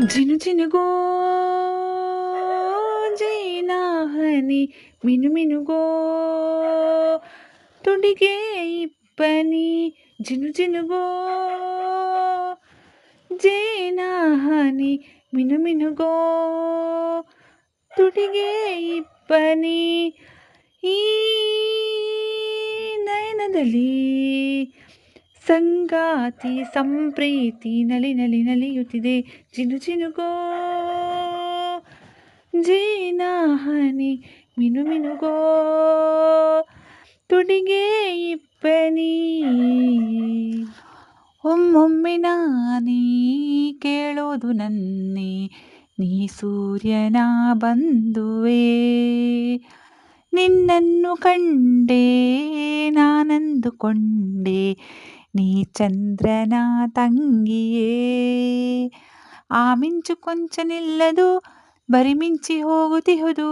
ಜಿನು ಜಿನುಗೋ ಜೇನ ಹನಿ ಮಿನು ಮಿನುಗೋ ತುಡಿಗೆ ಇಪ್ಪನಿ ಜಿನು ಜಿನುಗೋ ಜೇನ ಹನಿ ಮಿನು ಮಿನುಗೋ ತುಡಿಗೆ ಇಪ್ಪನಿ ಈ ನಯನದಲ್ಲಿ ಸಂಗಾತಿ ಸಂಪ್ರೀತಿ ನಲಿ ನಲಿ ನಲಿಯುತ್ತಿದೆ ಜಿನು ಜಿನುಗೋ ಜೇನ ಹನಿ ಮಿನು ಮಿನುಗೋ ತುಡಿಗೆ ಇಪ್ಪನಿ. ಒಮ್ಮೊಮ್ಮೆ ನಾನೇ ಕೇಳೋದು ನನ್ನೇ, ನೀ ಸೂರ್ಯನ ಬಂದುವೆ, ನಿನ್ನನ್ನು ಕಂಡೆ ನಾನಂದುಕೊಂಡೆ ನೀ ಚಂದ್ರನ ತಂಗಿಯೇ. ಆ ಮಿಂಚು ಕೊಂಚ ನಿಲ್ಲದು, ಬರಿ ಮಿಂಚಿ ಹೋಗುತ್ತಿಹುದು,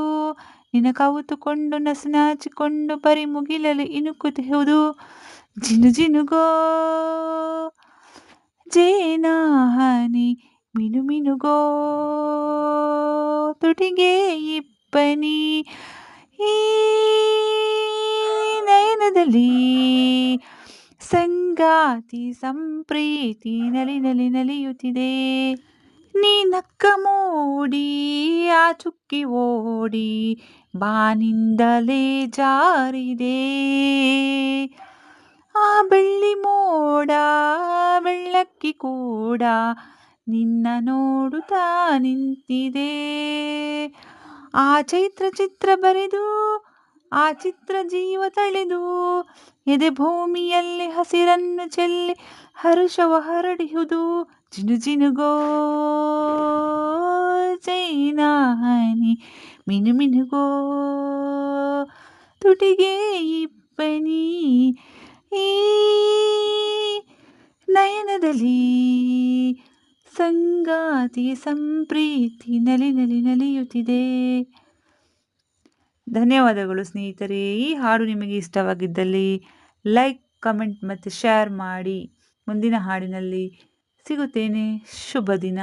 ನಿನ್ನ ಕವುತುಕೊಂಡು ನಸು ನಾಚಿಕೊಂಡು ಬರಿ ಮುಗಿಲಲು ಇಣುಕುತ್ತಿಹುದು. ಜಿನು ಜಿನುಗೋ ಜೇನ ಹನಿ ಮಿನು ಮಿನುಗೋ ತುಟಿಗೆ ಇಪ್ಪನಿ. ಈ ನಯನದಲ್ಲಿ ಸಂಗಾತಿ ಸಂಪ್ರೀತಿ ನಲಿ ನಲಿ ನಲಿಯುತ್ತಿದೆ. ನೀ ನಕ್ಕ ಮೋಡಿ ಆ ಚುಕ್ಕಿ ಓಡಿ ಬಾನಿಂದಲೇ ಜಾರಿದೆ. ಆ ಬೆಳ್ಳಿ ಮೋಡ ಬೆಳ್ಳಕ್ಕಿ ಕೂಡ ನಿನ್ನ ನೋಡುತ್ತಾ ನಿಂತಿದೆ. ಆ ಚೈತ್ರ ಚಿತ್ರ ಬರೆದು ಆ ಚಿತ್ರ ಜೀವ ತಳೆದು ಎದೆ ಭೂಮಿಯಲ್ಲಿ ಹಸಿರನ್ನು ಚೆಲ್ಲಿ ಹರುಷವ ಹರಡಿಹುದು. ಜಿನು ಜಿನುಗೋ ಜೇನ ಹನಿ ಮಿನು ಮಿನುಗೋ ತುಟಿಗೆ ಇಪ್ಪನಿ. ಈ ನಯನದಲ್ಲಿ ಸಂಗಾತಿ ಸಂಪ್ರೀತಿ ನಲಿ ನಲಿ ನಲಿಯುತ್ತಿದೆ. ಧನ್ಯವಾದಗಳು ಸ್ನೇಹಿತರೆ. ಈ ಹಾಡು ನಿಮಗೆ ಇಷ್ಟವಾಗಿದ್ದಲ್ಲಿ ಲೈಕ್, ಕಮೆಂಟ್ ಮತ್ತು ಶೇರ್ ಮಾಡಿ. ಮುಂದಿನ ಹಾಡಿನಲ್ಲಿ ಸಿಗುತ್ತೇನೆ. ಶುಭ ದಿನ.